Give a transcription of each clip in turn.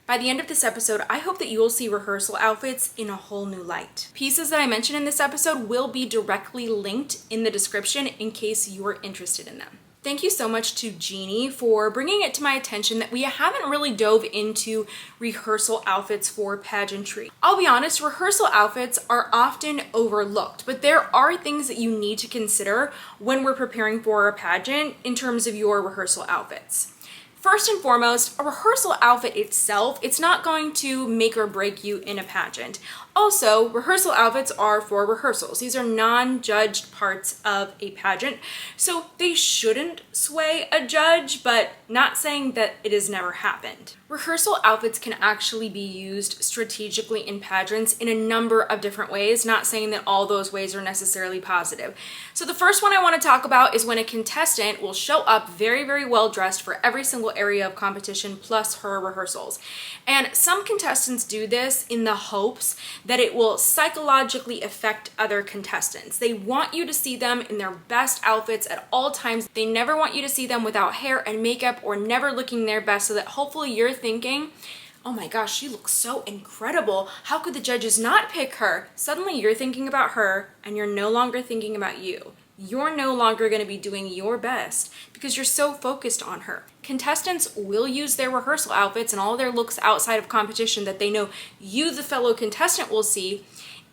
By the end of this episode, I hope that you will see rehearsal outfits in a whole new light. Pieces that I mention in this episode will be directly linked in the description in case you are interested in them. Thank you so much to Jeannie for bringing it to my attention that we haven't really dove into rehearsal outfits for pageantry. I'll be honest, rehearsal outfits are often overlooked, but there are things that you need to consider when we're preparing for a pageant in terms of your rehearsal outfits. First and foremost, a rehearsal outfit itself, it's not going to make or break you in a pageant. Also, rehearsal outfits are for rehearsals. These are non-judged parts of a pageant, so they shouldn't sway a judge, but not saying that it has never happened. Rehearsal outfits can actually be used strategically in pageants in a number of different ways, not saying that all those ways are necessarily positive. So the first one I want to talk about is when a contestant will show up very, very well dressed for every single area of competition plus her rehearsals. And some contestants do this in the hopes that it will psychologically affect other contestants. They want you to see them in their best outfits at all times. They never want you to see them without hair and makeup or never looking their best, so that hopefully you're thinking, oh my gosh, she looks so incredible. How could the judges not pick her? Suddenly you're thinking about her and you're no longer thinking about you. You're no longer going to be doing your best because you're so focused on her. Contestants will use their rehearsal outfits and all their looks outside of competition that they know you, the fellow contestant, will see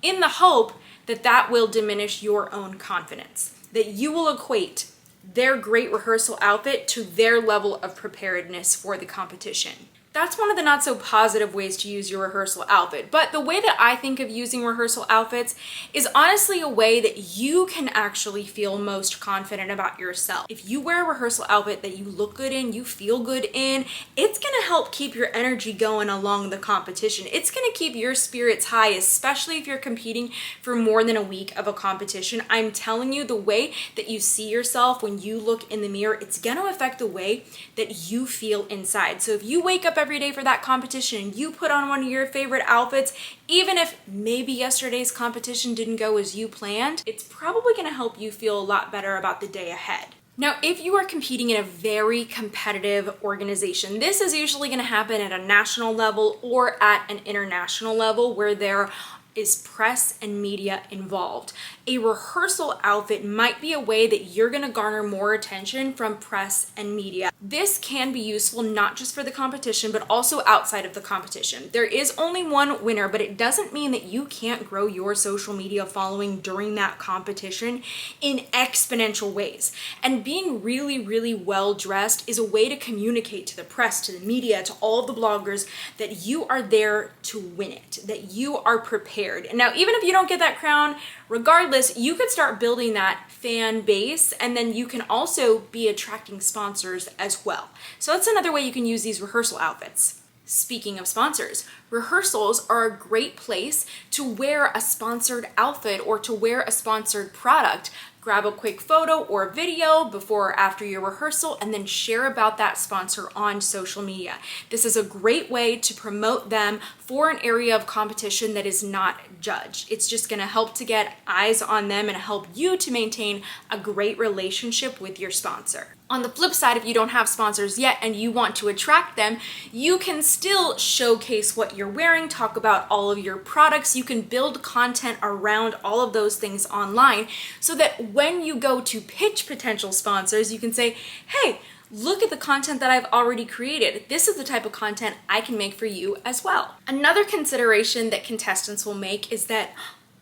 in the hope that that will diminish your own confidence, that you will equate their great rehearsal outfit to their level of preparedness for the competition. That's one of the not so positive ways to use your rehearsal outfit. But the way that I think of using rehearsal outfits is honestly a way that you can actually feel most confident about yourself. If you wear a rehearsal outfit that you look good in, you feel good in, it's gonna help keep your energy going along the competition. It's gonna keep your spirits high, especially if you're competing for more than a week of a competition. I'm telling you, the way that you see yourself when you look in the mirror, it's gonna affect the way that you feel inside. So if you wake up every day for that competition and you put on one of your favorite outfits, even if maybe yesterday's competition didn't go as you planned, it's probably going to help you feel a lot better about the day ahead. Now, if you are competing in a very competitive organization, this is usually going to happen at a national level or at an international level where there is press and media involved. A rehearsal outfit might be a way that you're going to garner more attention from press and media. This can be useful not just for the competition, but also outside of the competition. There is only one winner, but it doesn't mean that you can't grow your social media following during that competition in exponential ways. And being really, really well dressed is a way to communicate to the press, to the media, to all of the bloggers that you are there to win it, that you are prepared. And now, even if you don't get that crown, regardless, you could start building that fan base, and then you can also be attracting sponsors as well. So that's another way you can use these rehearsal outfits. Speaking of sponsors, rehearsals are a great place to wear a sponsored outfit or to wear a sponsored product. Grab a quick photo or video before or after your rehearsal and then share about that sponsor on social media. This is a great way to promote them for an area of competition that is not judged. It's just going to help to get eyes on them and help you to maintain a great relationship with your sponsor. On the flip side, if you don't have sponsors yet and you want to attract them, you can still showcase what you're wearing, talk about all of your products. You can build content around all of those things online so that when you go to pitch potential sponsors, you can say, hey, look at the content that I've already created. This is the type of content I can make for you as well. Another consideration that contestants will make is that,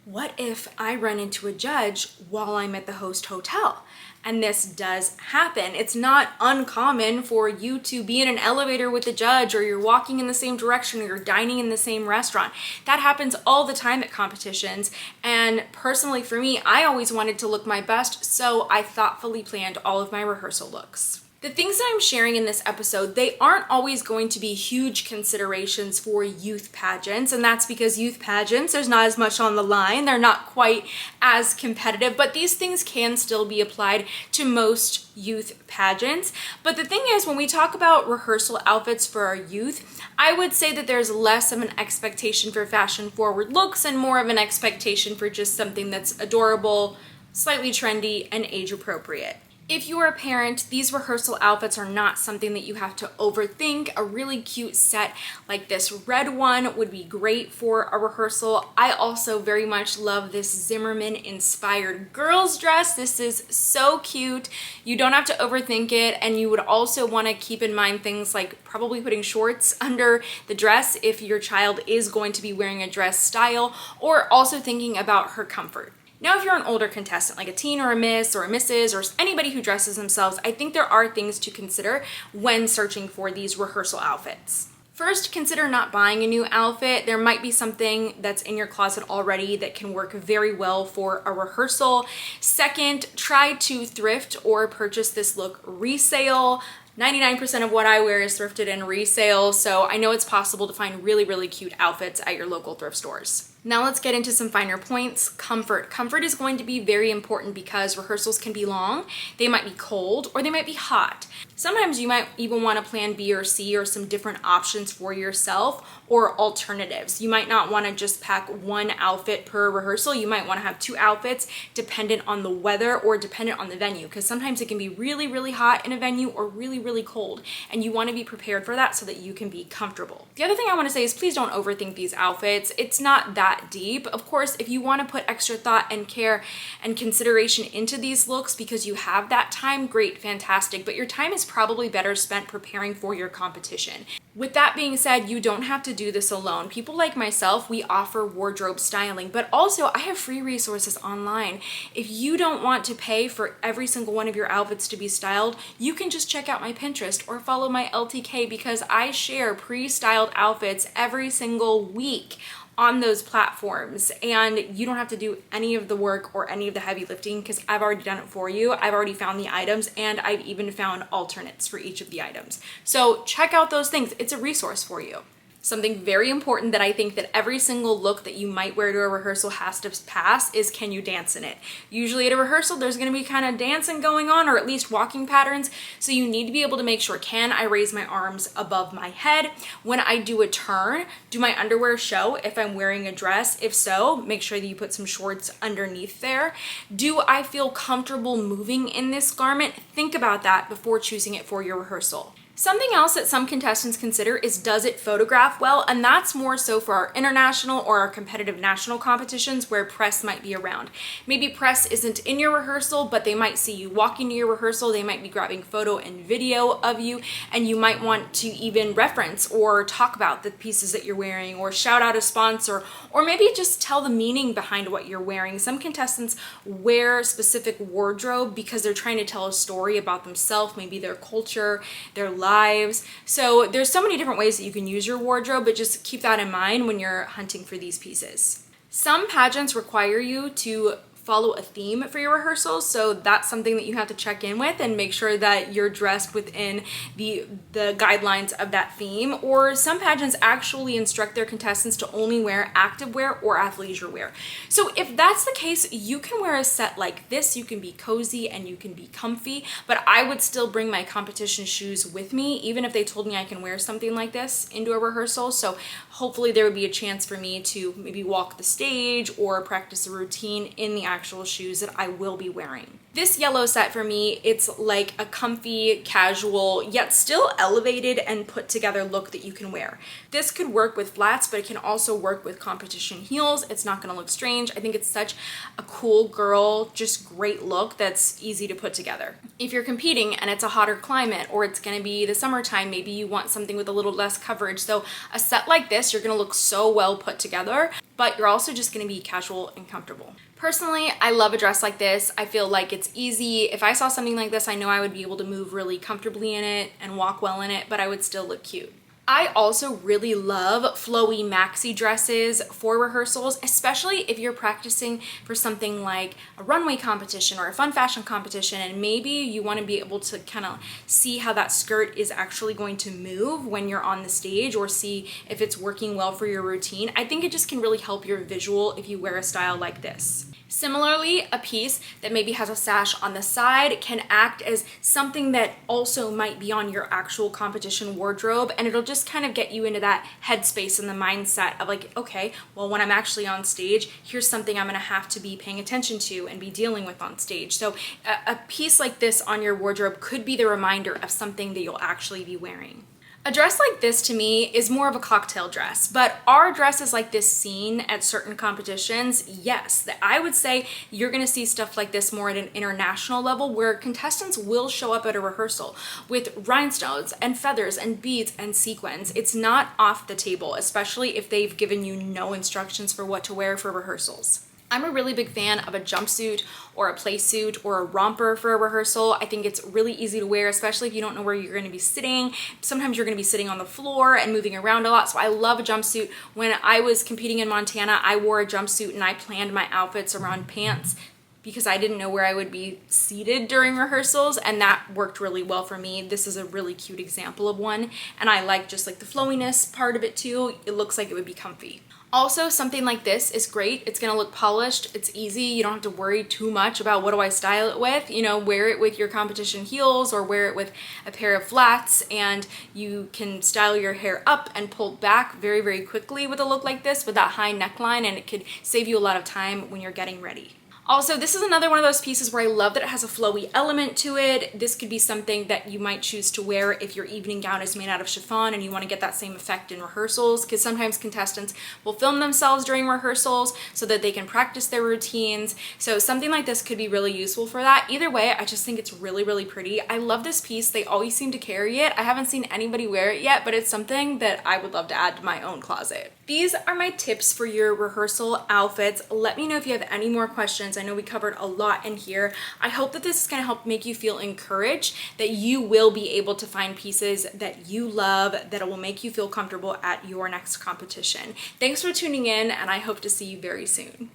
what if I run into a judge while I'm at the host hotel? And this does happen. It's not uncommon for you to be in an elevator with a judge, or you're walking in the same direction, or you're dining in the same restaurant. That happens all the time at competitions. And personally for me, I always wanted to look my best, so I thoughtfully planned all of my rehearsal looks. The things that I'm sharing in this episode, they aren't always going to be huge considerations for youth pageants, and that's because youth pageants, there's not as much on the line, they're not quite as competitive, but these things can still be applied to most youth pageants. But the thing is, when we talk about rehearsal outfits for our youth, I would say that there's less of an expectation for fashion-forward looks and more of an expectation for just something that's adorable, slightly trendy, and age-appropriate. If you're a parent, these rehearsal outfits are not something that you have to overthink. A really cute set like this red one would be great for a rehearsal. I also very much love this Zimmerman inspired girls dress. This is so cute. You don't have to overthink it, and you would also want to keep in mind things like probably putting shorts under the dress if your child is going to be wearing a dress style, or also thinking about her comfort. Now, if you're an older contestant, like a teen or a miss or a missus or anybody who dresses themselves, I think there are things to consider when searching for these rehearsal outfits. First, consider not buying a new outfit. There might be something that's in your closet already that can work very well for a rehearsal. Second, try to thrift or purchase this look resale. 99% of what I wear is thrifted and resale, so I know it's possible to find really, really cute outfits at your local thrift stores. Now let's get into some finer points. Comfort. Comfort is going to be very important because rehearsals can be long, they might be cold, or they might be hot. Sometimes you might even want to plan B or C or some different options for yourself or alternatives. You might not want to just pack one outfit per rehearsal. You might want to have 2 outfits dependent on the weather or dependent on the venue, because sometimes it can be really, really hot in a venue or really, really cold, and you want to be prepared for that so that you can be comfortable. The other thing I want to say is please don't overthink these outfits. It's not that deep. Of course, if you want to put extra thought and care and consideration into these looks because you have that time, great, fantastic, but your time is probably better spent preparing for your competition. With that being said, you don't have to do this alone. People like myself, we offer wardrobe styling, but also I have free resources online. If you don't want to pay for every single one of your outfits to be styled, you can just check out my Pinterest or follow my LTK, because I share pre-styled outfits every single week on those platforms, and you don't have to do any of the work or any of the heavy lifting because I've already done it for you. I've already found the items, and I've even found alternates for each of the items. So check out those things. It's a resource for you. Something very important that I think that every single look that you might wear to a rehearsal has to pass is, can you dance in it? Usually at a rehearsal, there's gonna be kind of dancing going on, or at least walking patterns. So you need to be able to make sure, can I raise my arms above my head? When I do a turn, do my underwear show if I'm wearing a dress? If so, make sure that you put some shorts underneath there. Do I feel comfortable moving in this garment? Think about that before choosing it for your rehearsal. Something else that some contestants consider is, does it photograph well? And that's more so for our international or our competitive national competitions where press might be around. Maybe press isn't in your rehearsal, but they might see you walking to your rehearsal. They might be grabbing photo and video of you, and you might want to even reference or talk about the pieces that you're wearing, or shout out a sponsor, or maybe just tell the meaning behind what you're wearing. Some contestants wear specific wardrobe because they're trying to tell a story about themselves, maybe their culture, their lives. So there's so many different ways that you can use your wardrobe, but just keep that in mind when you're hunting for these pieces. Some pageants require you to follow a theme for your rehearsals, so that's something that you have to check in with and make sure that you're dressed within the guidelines of that theme. Or some pageants actually instruct their contestants to only wear activewear or athleisure wear. So if that's the case, you can wear a set like this. You can be cozy and you can be comfy, but I would still bring my competition shoes with me, even if they told me I can wear something like this into a rehearsal. So hopefully there would be a chance for me to maybe walk the stage or practice a routine in the actual shoes that I will be wearing. This yellow set for me, it's like a comfy, casual, yet still elevated and put together look that you can wear. This could work with flats, but it can also work with competition heels. It's not gonna look strange. I think it's such a cool girl, just great look that's easy to put together. If you're competing and it's a hotter climate, or it's gonna be the summertime, maybe you want something with a little less coverage. So a set like this, you're gonna look so well put together, but you're also just gonna be casual and comfortable. Personally, I love a dress like this. I feel like it's easy. If I saw something like this, I know I would be able to move really comfortably in it and walk well in it, but I would still look cute. I also really love flowy maxi dresses for rehearsals, especially if you're practicing for something like a runway competition or a fun fashion competition, and maybe you want to be able to kind of see how that skirt is actually going to move when you're on the stage, or see if it's working well for your routine. I think it just can really help your visual if you wear a style like this. Similarly, a piece that maybe has a sash on the side can act as something that also might be on your actual competition wardrobe, and it'll just kind of get you into that headspace and the mindset of like, okay, well, when I'm actually on stage, here's something I'm gonna have to be paying attention to and be dealing with on stage. So a piece like this on your wardrobe could be the reminder of something that you'll actually be wearing. A dress like this to me is more of a cocktail dress, but are dresses like this seen at certain competitions? Yes, I would say you're gonna see stuff like this more at an international level where contestants will show up at a rehearsal with rhinestones and feathers and beads and sequins. It's not off the table, especially if they've given you no instructions for what to wear for rehearsals. I'm a really big fan of a jumpsuit or a play suit or a romper for a rehearsal. I think it's really easy to wear, especially if you don't know where you're going to be sitting. Sometimes you're going to be sitting on the floor and moving around a lot, so I love a jumpsuit. When I was competing in Montana, I wore a jumpsuit and I planned my outfits around pants because I didn't know where I would be seated during rehearsals, and that worked really well for me. This is a really cute example of one, and I like just like the flowiness part of it too. It looks like it would be comfy. Also, something like this is great. It's gonna look polished, it's easy, you don't have to worry too much about what do I style it with. You know, wear it with your competition heels or wear it with a pair of flats, and you can style your hair up and pull back very, very quickly with a look like this with that high neckline, and it could save you a lot of time when you're getting ready. Also, this is another one of those pieces where I love that it has a flowy element to it. This could be something that you might choose to wear if your evening gown is made out of chiffon and you want to get that same effect in rehearsals, because sometimes contestants will film themselves during rehearsals so that they can practice their routines. So something like this could be really useful for that. Either way, I just think it's really, really pretty. I love this piece. They always seem to carry it. I haven't seen anybody wear it yet, but it's something that I would love to add to my own closet. These are my tips for your rehearsal outfits. Let me know if you have any more questions. I know we covered a lot in here. I hope that this is going to help make you feel encouraged that you will be able to find pieces that you love that will make you feel comfortable at your next competition. Thanks for tuning in, and I hope to see you very soon.